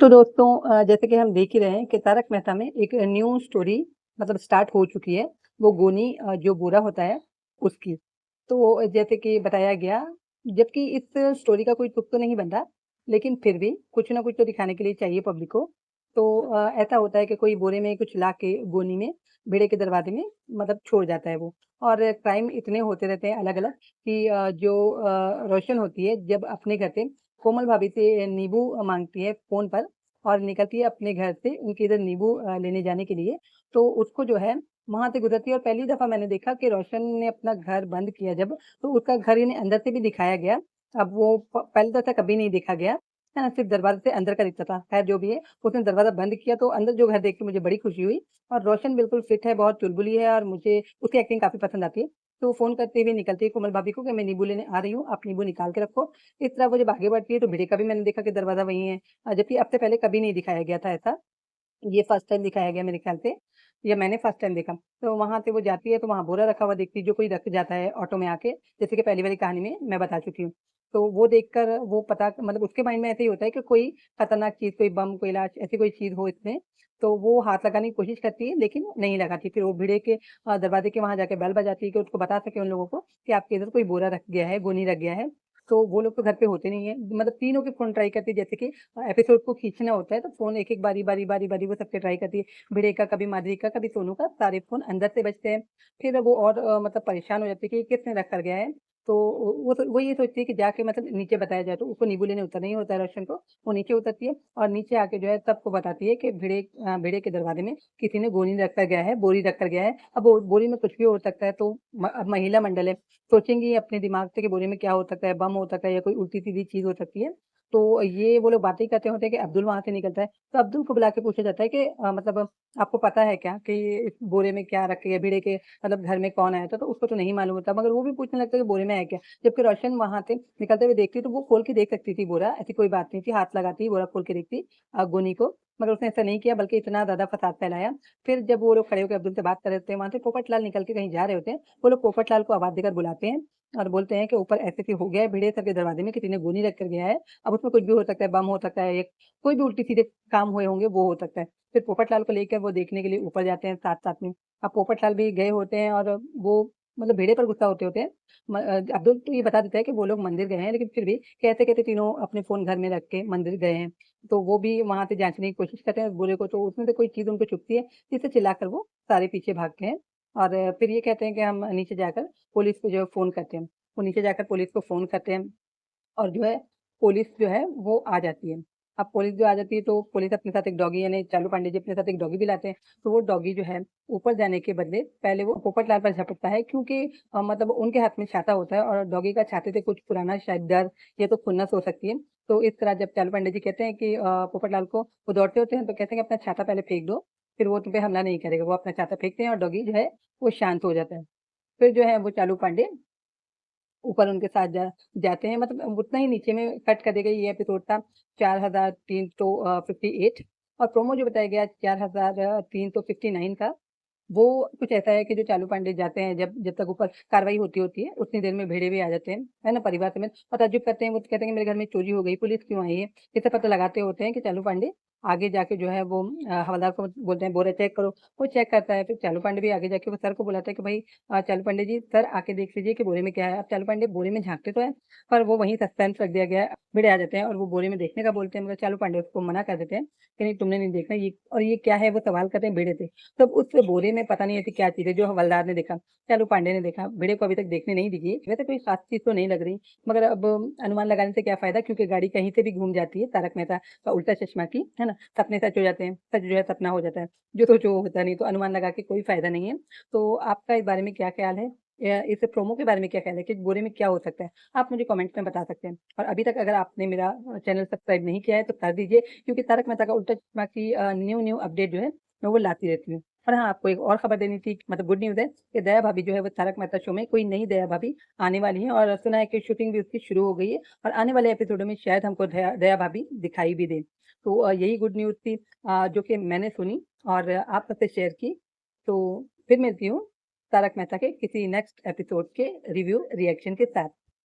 तो दोस्तों जैसे कि हम देख ही रहे हैं कि तारक मेहता में एक न्यू स्टोरी मतलब स्टार्ट हो चुकी है, वो गोनी जो गोरा होता है उसकी। तो जैसे कि बताया गया, जबकि इस स्टोरी का कोई तुक तो नहीं बन रहा, लेकिन फिर भी कुछ ना कुछ तो दिखाने के लिए चाहिए पब्लिक को। तो ऐसा होता है कि कोई बोरे में कुछ ला के गोनी में भेड़े के दरवाजे में मतलब छोड़ जाता है वो। और क्राइम इतने होते रहते हैं अलग-अलग कि जो रोशन होती है जब अपने घर से कोमल भाभी से नींबू माँगती है फ़ोन पर और निकलती है अपने घर से उनके इधर नींबू लेने जाने के लिए, तो उसको जो है वहाँ से गुज़रती है और पहली दफ़ा मैंने देखा कि रोशन ने अपना घर बंद किया जब, तो उसका घर इन्हें अंदर से भी दिखाया गया। अब वो पहले तो ऐसा कभी नहीं देखा गया, है ना? सिर्फ़ दरवाज़े से अंदर का दिखता था। ख़ैर जो भी है, उसने दरवाज़ा बंद किया तो अंदर जो घर देख के मुझे बड़ी खुशी हुई और रोशन बिल्कुल फ़िट है, बहुत चुलबुली है और मुझे उसकी एक्टिंग काफ़ी पसंद आती है। तो फ़ोन करते हुए निकलती है कोमल भाभी को कि मैं नींबू लेने आ रही हूँ, आप नींबू निकाल के रखो। इस तरह वो जब आगे बढ़ती है तो भिड़े का भी मैंने देखा कि दरवाज़ा वहीं है जबकि अब से पहले कभी नहीं दिखाया गया था ऐसा। ये फर्स्ट टाइम दिखाया गया मेरे ख़्याल से या मैंने फर्स्ट टाइम देखा। तो वहाँ पे वो जाती है तो वहाँ बोरा रखा हुआ देखती है जो कोई रख जाता है ऑटो में आके, जैसे कि पहली वाली कहानी में मैं बता चुकी हूँ। तो वो देखकर वो पता मतलब उसके माइंड में ऐसे ही होता है कि कोई खतरनाक चीज़, कोई बम, कोई लाश ऐसी कोई चीज़ हो इसमें, तो वो हाथ लगाने की कोशिश करती है लेकिन नहीं लगाती। फिर वो भिड़े के दरवाज़े के वहाँ जाके बेल बजाती है कि उसको बता सके उन लोगों को कि आपके इधर कोई बोरा रख गया है, गोनी रख गया है। तो वो लोग तो घर पे होते नहीं हैं, मतलब तीनों के फ़ोन ट्राई करती है जैसे कि एपिसोड को खींचना होता है तो फ़ोन एक-एक बारी-बारी वो सबके ट्राई करती है। भिड़े का, कभी माधुरी का, कभी सोनू का, सारे फ़ोन अंदर से बजते हैं। फिर वो और मतलब परेशान हो जाती है कि ये किसने रख कर गया है। तो वो ये सोचती है कि जाके मतलब नीचे बताया जाए तो उसको नींबू लेने उतरना ही होता है रोशन को। वो नीचे उतरती है और नीचे आके जो है सबको बताती है कि भिड़े के दरवाज़े में किसी ने गोनी रख कर गया है, बोरी रख कर गया है। अब वो बोरी में कुछ भी हो सकता है तो अब महिला मंडल है, सोचेंगी अपने दिमाग से कि बोरे में क्या हो सकता है, बम हो सकता है या कोई उल्टी-सीधी चीज़ हो सकती है। तो ये वो लोग बातें करते होते हैं कि अब्दुल वहाँ से निकलता है। तो अब्दुल को बुला के पूछा जाता है कि मतलब आपको पता है क्या कि इस बोरे में क्या रख के गया? भिड़े के मतलब घर में कौन आया था? तो उसको तो नहीं मालूम होता, मगर वो भी पूछने लगता है कि बोरे में है क्या? जबकि रोशन वहाँ से निकलते हुए देखती तो वो खोल के देख सकती थी बोरा, ऐसी कोई बात नहीं थी, हाथ लगाती, बोरा खोल के देखती गोनी को, मगर उसने ऐसा नहीं किया बल्कि इतना ज़्यादा फसाद फैलाया। फिर जब वो लोग खड़े होके अब्दुल से बात कर रहे होते हैं, वहाँ से पोपटलाल निकल के कहीं जा रहे होते हैं, वो लोग पोपटलाल को आवाज़ देकर बुलाते हैं और बोलते हैं कि ऊपर ऐसे-ऐसे हो गया है, भिड़े सर के दरवाजे में किसी ने गोनी रख कर गया है। अब उसमें कुछ भी हो सकता है, बम हो सकता है, एक कोई भी उल्टे-सीधे काम हुए होंगे, वो हो सकता है। फिर पोपटलाल को लेकर वो देखने के लिए ऊपर जाते हैं साथ-साथ में। अब पोपटलाल भी गए होते हैं और वो मतलब भेड़े पर गुस्सा होते हैं। अब्दुल तो ये बता देता है कि वो लोग मंदिर गए हैं, लेकिन फिर भी कहते-कहते तीनों अपने फ़ोन घर में रख के मंदिर गए हैं। तो वो भी वहाँ से जाँचने की कोशिश करते हैं बुरे को, तो उसमें से कोई चीज़ उनको चुभती है, जिससे चिल्लाकर वो सारे पीछे भागते हैं और फिर ये कहते हैं कि हम नीचे जाकर पुलिस को जो है फ़ोन करते हैं। वो नीचे जाकर पुलिस को फ़ोन करते हैं और जो है पुलिस जो है वो आ जाती है। अब पुलिस जो आ जाती है तो पुलिस अपने साथ एक डॉगी यानी चालू पांडे जी अपने साथ एक डॉगी भी लाते हैं। तो वो डॉगी जो है ऊपर जाने के बदले पहले वो पोपटलाल पर झपटता है क्योंकि मतलब उनके हाथ में छाता होता है और डॉगी का छाते से कुछ पुराना शायद डर या तो खुन्नस हो सकती है। तो इस तरह जब चालू पांडे जी कहते हैं कि पोपटलाल को वो दौड़ते होते हैं तो कहते हैं कि अपना छाता पहले फेंक दो, फिर वो तुम पे हमला नहीं करेगा। वो अपना छाता फेंकते हैं और डॉगी जो है वो शांत हो जाता है। फिर जो है वो चालू पांडे ऊपर उनके साथ जाते हैं मतलब उतना ही नीचे में कट कर देगा ये एपिसोड था 4358 और प्रोमो जो बताया गया 4359 का, वो कुछ ऐसा है कि जो चालू पांडे जाते हैं जब तक ऊपर कार्रवाई होती है, उतनी देर में भेड़े भी आ जाते हैं, है ना? परिवार समेत और ताज्जुब करते हैं, वो कहते हैं कि मेरे घर में चोरी हो गई, पुलिस क्यों आई है? इससे पता लगाते होते हैं कि चालू पांडे आगे जाके जो है वो हवलदार को बोलते हैं बोरा चेक करो, वो चेक करता है, फिर चालू पांडे भी आगे जाके वो सर को बुलाता है कि भाई चालू पांडे जी सर आके देख लीजिए कि बोरे में क्या है? अब चालू पांडे बोरे में झाँकते तो हैं, पर वो वहीं सस्पेंस रख दिया गया है, भिड़े आ जाते हैं और वो बोरे में देखने का बोलते हैं मगर चालू पांडे उसको मना कर देते हैं कि नहीं तुमने नहीं देखना ये और ये क्या है? वो सवाल करते हैं भिड़े से। तब उस बोरे में पता नहीं ऐसी क्या चीज़ है जो हवलदार ने देखा, चालू पांडे ने देखा, भिड़े को अभी तक देखने नहीं दिखी। वैसे कोई ख़ास चीज़ तो नहीं लग रही, मगर अब अनुमान लगाने से क्या फ़ायदा क्योंकि गाड़ी कहीं से भी घूम जाती है, तारक मेहता का उल्टा चश्मा की, है ना? सपने सच हो जाते हैं, सच जो है सपना हो जाता है, जो सोचो वो होता नहीं, तो अनुमान लगा के कोई फ़ायदा नहीं है। तो आपका इस बारे में क्या ख़्याल है? इस प्रोमो के बारे में क्या ख़्याल है कि बोरे में क्या हो सकता है? आप मुझे कमेंट्स में बता सकते हैं और अभी तक अगर आपने मेरा चैनल सब्सक्राइब नहीं किया है तो कर दीजिए क्योंकि तारक मेहता का उल्टा चश्मा की न्यू अपडेट जो है मैं वो लाती रहती हूँ। और हाँ, आपको एक और खबर देनी थी मतलब गुड न्यूज़ है कि दया भाभी जो है वो तारक मेहता शो में कोई नई दया भाभी आने वाली हैं और सुना है कि शूटिंग भी उसकी शुरू हो गई है और आने वाले एपिसोडों में शायद हमको दया दया भाभी दिखाई भी दें। तो यही गुड न्यूज़ थी जो कि मैंने सुनी और आप सबसे शेयर की। तो फिर मिलती हूँ तारक मेहता के किसी नेक्स्ट एपिसोड के रिव्यू रिएक्शन के साथ।